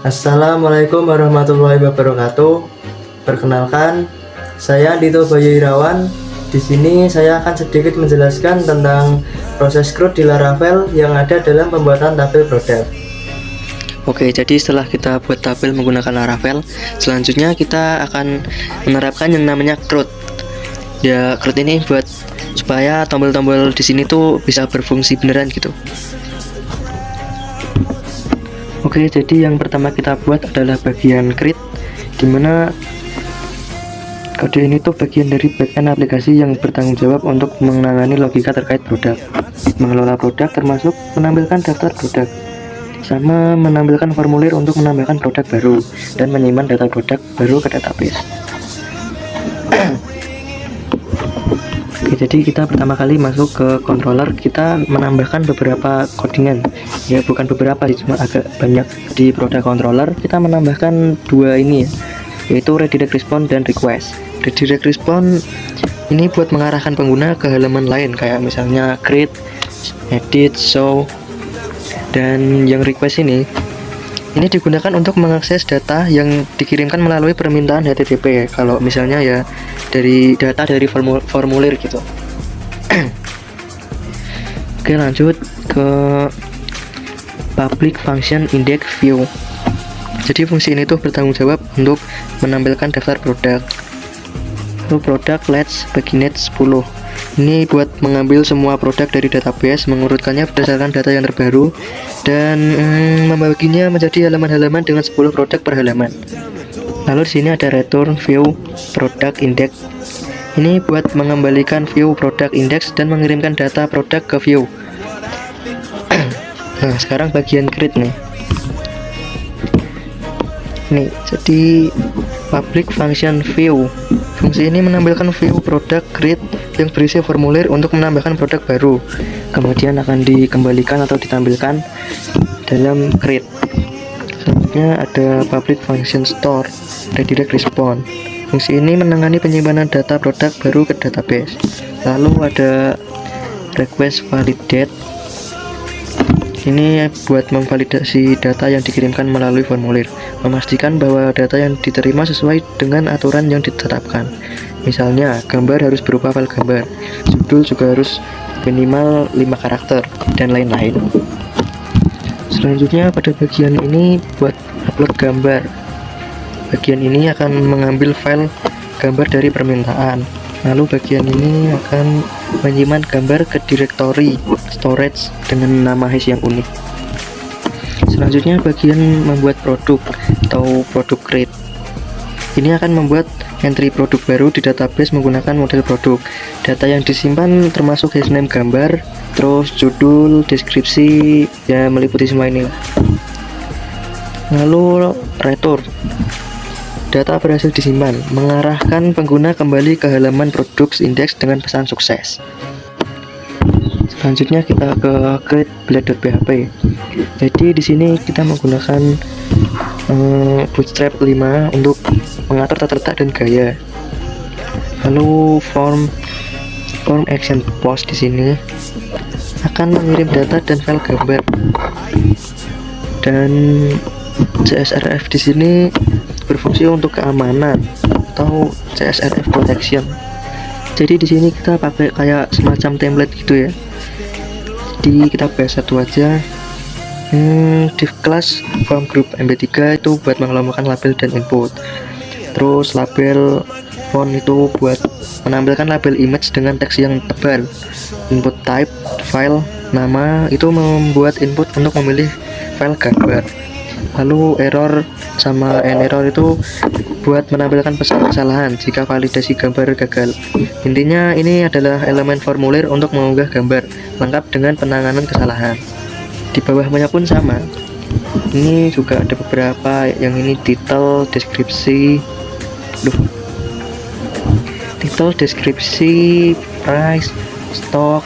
Assalamualaikum warahmatullahi wabarakatuh. Perkenalkan, saya Dito Bayu Irawan. Di sini saya akan sedikit menjelaskan tentang proses CRUD di Laravel yang ada dalam pembuatan tabel produk. Oke, jadi setelah kita buat tabel menggunakan Laravel, selanjutnya kita akan menerapkan yang namanya CRUD. Ya, CRUD ini buat supaya tombol-tombol di sini tuh bisa berfungsi beneran gitu. Oke, jadi yang pertama kita buat adalah bagian create, dimana kode ini tuh bagian dari backend aplikasi yang bertanggung jawab untuk menangani logika terkait produk, mengelola produk termasuk menampilkan daftar produk, sama menampilkan formulir untuk menambahkan produk baru dan menyimpan data produk baru ke database. Oke, jadi kita pertama kali masuk ke controller, kita menambahkan beberapa codingan. Ya, bukan beberapa sih, cuma agak banyak. Di produk controller kita menambahkan dua ini ya, yaitu redirect response dan request. Redirect response ini buat mengarahkan pengguna ke halaman lain, kayak misalnya create, edit, show. Dan yang request ini digunakan untuk mengakses data yang dikirimkan melalui permintaan HTTP. Kalau misalnya ya dari data dari formulir gitu. Oke, lanjut ke public function index view. Jadi fungsi ini tuh bertanggung jawab untuk menampilkan daftar produk. Lalu produk let's baginet 10. Ini buat mengambil semua produk dari database, mengurutkannya berdasarkan data yang terbaru, dan membaginya menjadi halaman-halaman dengan 10 produk per halaman. Lalu di sini ada return view product index. Ini buat mengembalikan view product index dan mengirimkan data produk ke view. Nah, sekarang bagian create nih. Nih, jadi public function view. Fungsi ini menampilkan view produk create yang berisi formulir untuk menambahkan produk baru. Kemudian akan dikembalikan atau ditampilkan dalam create. Selanjutnya ada public function store, redirect response. Fungsi ini menangani penyimpanan data produk baru ke database. Lalu ada request validate. Ini buat memvalidasi data yang dikirimkan melalui formulir, memastikan bahwa data yang diterima sesuai dengan aturan yang ditetapkan. Misalnya, gambar harus berupa file gambar, judul juga harus minimal 5 karakter, dan lain-lain. Selanjutnya pada bagian ini buat upload gambar. Bagian ini akan mengambil file gambar dari permintaan. Lalu bagian ini akan menyimpan gambar ke directory storage dengan nama hash yang unik. Selanjutnya bagian membuat produk atau produk create. Ini akan membuat entry produk baru di database menggunakan model produk. Data yang disimpan termasuk hashname gambar, terus judul, deskripsi, ya meliputi semua ini. Lalu return. Data berhasil disimpan, mengarahkan pengguna kembali ke halaman product index dengan pesan sukses. Selanjutnya kita ke create blade.php. Jadi di sini kita menggunakan bootstrap 5 untuk mengatur tata letak dan gaya. Lalu form action post di sini akan mengirim data dan file gambar. Dan CSRF di sini berfungsi untuk keamanan atau CSRF protection. Jadi di sini kita pakai kayak semacam template gitu ya. Jadi kita bahas satu aja. Div class form group mb3 itu buat mengelompokkan label dan input. Terus label font itu buat menampilkan label image dengan teks yang tebal. Input type file nama itu membuat input untuk memilih file gambar. Lalu error sama error itu buat menampilkan pesan kesalahan jika validasi gambar gagal. Intinya ini adalah elemen formulir untuk mengunggah gambar lengkap dengan penanganan kesalahan. Di bawahnya pun sama. Ini juga ada beberapa, yang ini title, deskripsi, title, deskripsi, price, stock,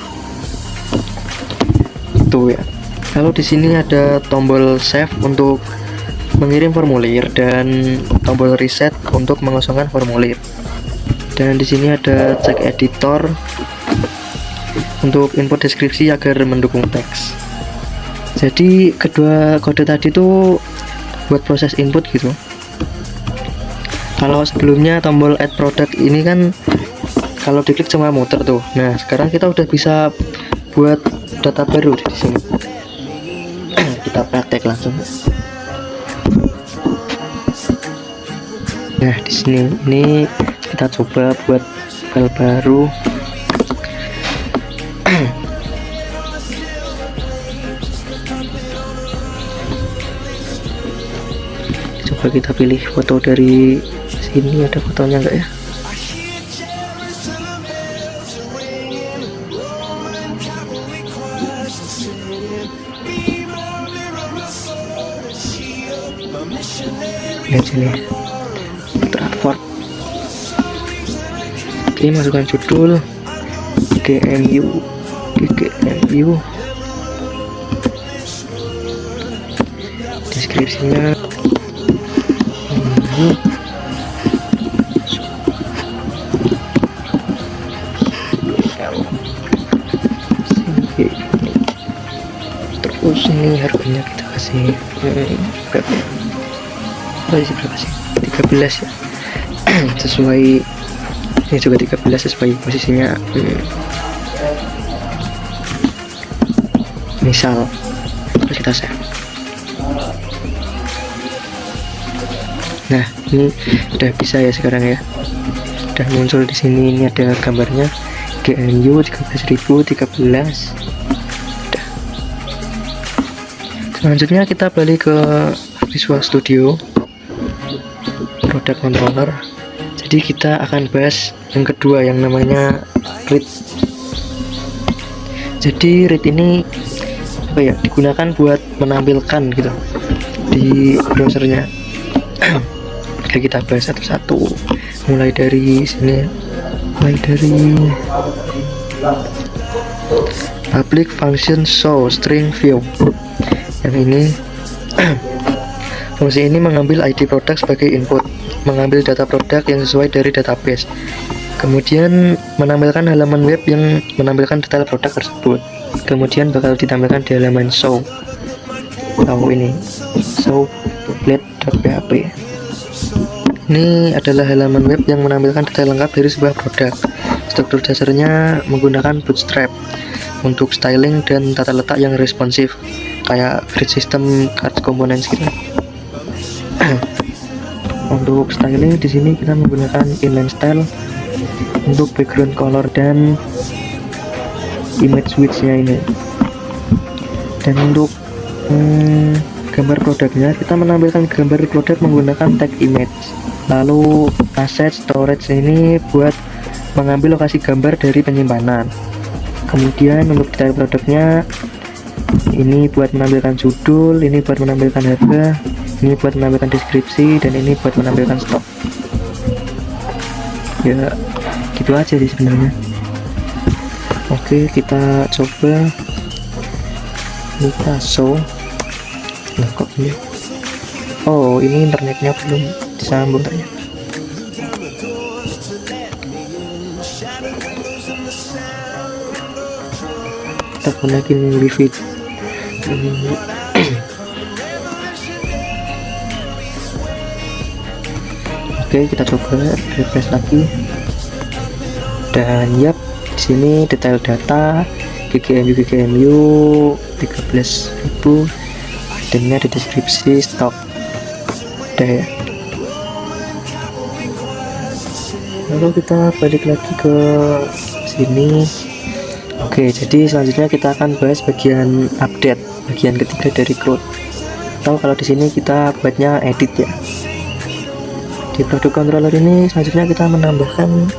itu ya. Lalu di sini ada tombol save untuk mengirim formulir dan tombol reset untuk mengosongkan formulir. Dan di sini ada check editor untuk input deskripsi agar mendukung teks. Jadi kedua kode tadi itu buat proses input gitu. Kalau sebelumnya tombol add product ini kan kalau diklik cuma muter tuh. Nah, sekarang kita udah bisa buat data baru di sini. Kita praktek langsung. Nah, di sini ini kita coba buat file baru. Coba kita pilih foto dari sini, ada fotonya enggak ya? Lihat sini, transport. Oke, masukkan judul GMU, deskripsinya. Terus ini harganya kita kasih berapa sih? 13 ya. Sesuai ini juga 13 sesuai posisinya. Misal terus kita save. Nah, ini udah bisa ya sekarang ya. Udah muncul di sini, ini ada gambarnya GNU 13.013. Udah. Selanjutnya kita balik ke Visual Studio Product Controller. Jadi kita akan bahas yang kedua yang namanya read. Jadi read ini apa ya, digunakan buat menampilkan gitu di browsernya. Oke, kita bahas satu-satu, mulai dari sini, mulai dari public function show string view. Yang ini fungsi ini mengambil ID produk sebagai input, mengambil data produk yang sesuai dari database, kemudian menampilkan halaman web yang menampilkan detail produk tersebut, kemudian bakal ditampilkan di halaman show. Tahu ini show public.php. Ini adalah halaman web yang menampilkan detail lengkap dari sebuah produk. Struktur dasarnya menggunakan Bootstrap untuk styling dan tata letak yang responsif, kayak grid system card components gitu. Untuk styling di sini kita menggunakan inline style untuk background color dan image switch-nya ini. Dan untuk gambar produknya, kita menampilkan gambar produk menggunakan tag image. Lalu asset storage ini buat mengambil lokasi gambar dari penyimpanan. Kemudian untuk detail produknya, ini buat menampilkan judul, ini buat menampilkan harga, ini buat menampilkan deskripsi, dan ini buat menampilkan stok. Ya gitu aja sih sebenarnya. Oke, kita coba, kita show. Nah, kok ini? Oh, ini internetnya belum disambung ternyata. Kita gunakan wifi. Oke, kita coba refresh lagi. Dan yap, di sini detail data GGMU 13.000, dan ini ada deskripsi stok. Udah ya. Lalu kita balik lagi ke sini. Oke, jadi selanjutnya kita akan bahas bagian update, bagian ketiga dari code. Atau kalau di sini kita buatnya edit ya. Di product controller ini selanjutnya kita menambahkan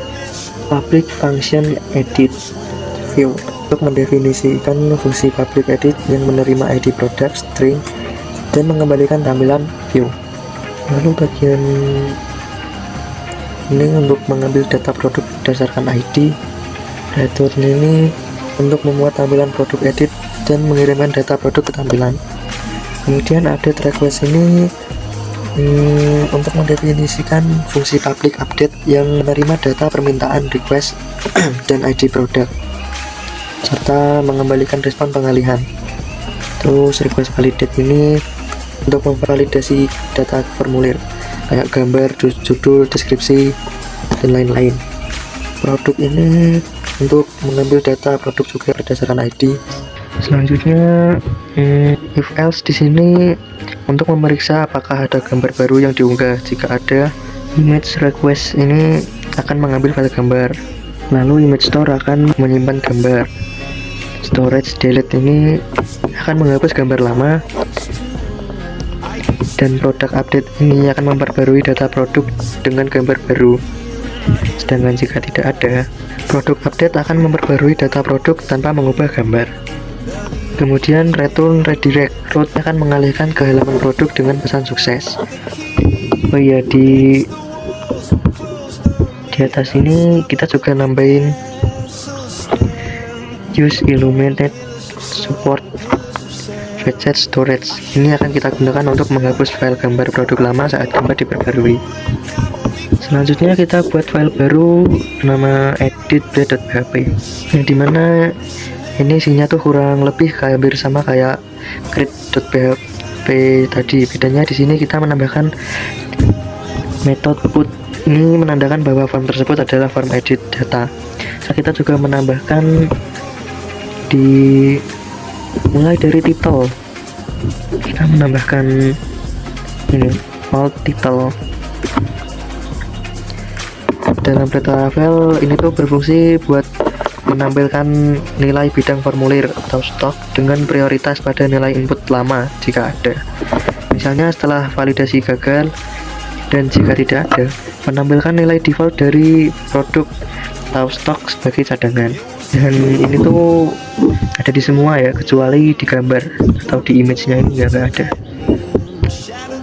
public function edit view untuk mendefinisikan fungsi public edit yang menerima ID produk string dan mengembalikan tampilan view. Lalu bagian ini untuk mengambil data produk berdasarkan ID. Return ini untuk memuat tampilan produk edit dan mengirimkan data produk ke tampilan. Kemudian update request ini untuk mendefinisikan fungsi public update yang menerima data permintaan request dan ID produk, serta mengembalikan respon pengalihan. Terus request validate ini untuk memvalidasi data formulir kayak gambar, judul, deskripsi, dan lain-lain. Produk ini untuk mengambil data produk juga berdasarkan ID. Selanjutnya if else di sini untuk memeriksa apakah ada gambar baru yang diunggah. Jika ada, image request ini akan mengambil file gambar, lalu image store akan menyimpan gambar. Storage delete ini akan menghapus gambar lama, dan product update ini akan memperbarui data produk dengan gambar baru. Sedangkan jika tidak ada, produk update akan memperbarui data produk tanpa mengubah gambar. Kemudian return redirect route akan mengalihkan ke halaman produk dengan pesan sukses. Oh iya, di atas ini kita juga nambahin use illuminated support fetched storage. Ini akan kita gunakan untuk menghapus file gambar produk lama saat gambar diperbarui. Selanjutnya kita buat file baru nama edit.php, yang dimana ini isinya tuh kurang lebih hampir sama kayak create.php tadi. Bedanya di sini kita menambahkan metode put. Ini menandakan bahwa form tersebut adalah form edit data. Nah, kita juga menambahkan mulai dari title, kita menambahkan ini alt title. Dalam data file ini tuh berfungsi buat menampilkan nilai bidang formulir atau stok dengan prioritas pada nilai input lama jika ada. Misalnya setelah validasi gagal, dan jika tidak ada, menampilkan nilai default dari produk atau stok sebagai cadangan. Dan ini tuh ada di semua ya, kecuali di gambar atau di image-nya ini nggak ada.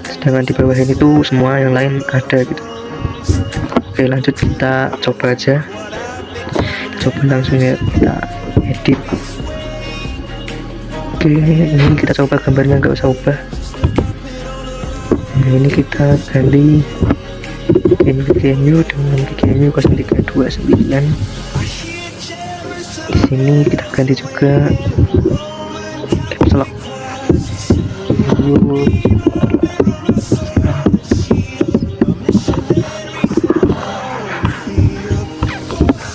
Sedangkan di bawah ini tuh semua yang lain ada gitu. Oke, lanjut kita coba aja. Coba langsung ya, kita edit. Oke, ini kita coba gambarnya, nggak usah ubah. Nah, ini kita ganti GNU dengan GNU 0329. Di sini kita ganti juga caps lock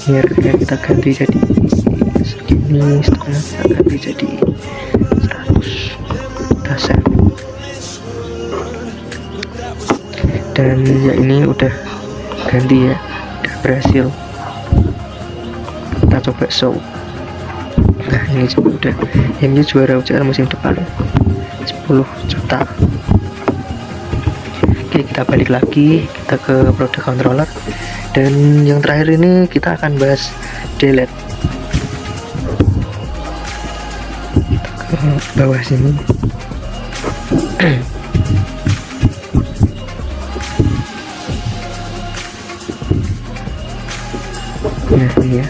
biar kita ganti jadi segini, setengah kita ganti jadi 100%. Dan ya ini udah ganti ya, udah berhasil. Kita coba show. Nah, ini juga udah, ini juara UCL musim depan 10 juta. Oke, kita balik lagi, kita ke product controller, dan yang terakhir ini kita akan bahas delete. Kita ke bawah sini. Nah, ini ya.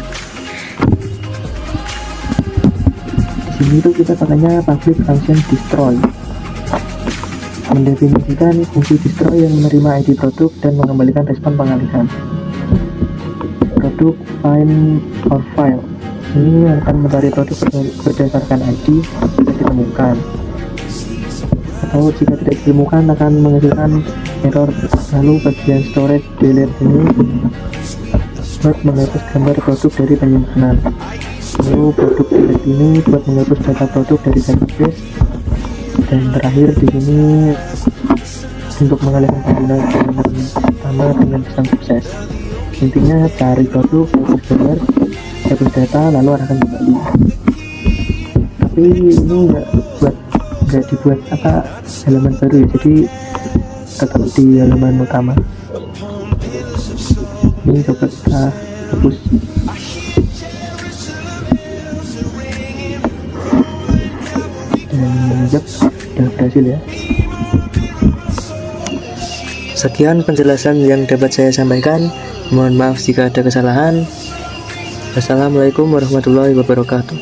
Di sini tuh kita pakainya public function destroy, mendefinisikan fungsi destroy yang menerima ID produk dan mengembalikan respon pengalihan. Produk find or file ini akan mencari produk berdasarkan ID jika ditemukan, atau jika tidak ditemukan akan menghasilkan error. Lalu bagian storage delete ini buat menghapus gambar produk dari penyimpanan. Lalu produk delete ini buat menghapus data produk dari database. Dan terakhir di sini untuk mengalihkan penggunaan utama dengan pesan sukses. Intinya cari produk, hapus gambar, hapus data, lalu akan kembali. Tapi ini nggak dibuat halaman baru ya, jadi tetap di halaman utama. Ini coba kita hapus. Dan udah berhasil ya. Sekian penjelasan yang dapat saya sampaikan. Mohon maaf jika ada kesalahan. Assalamualaikum warahmatullahi wabarakatuh.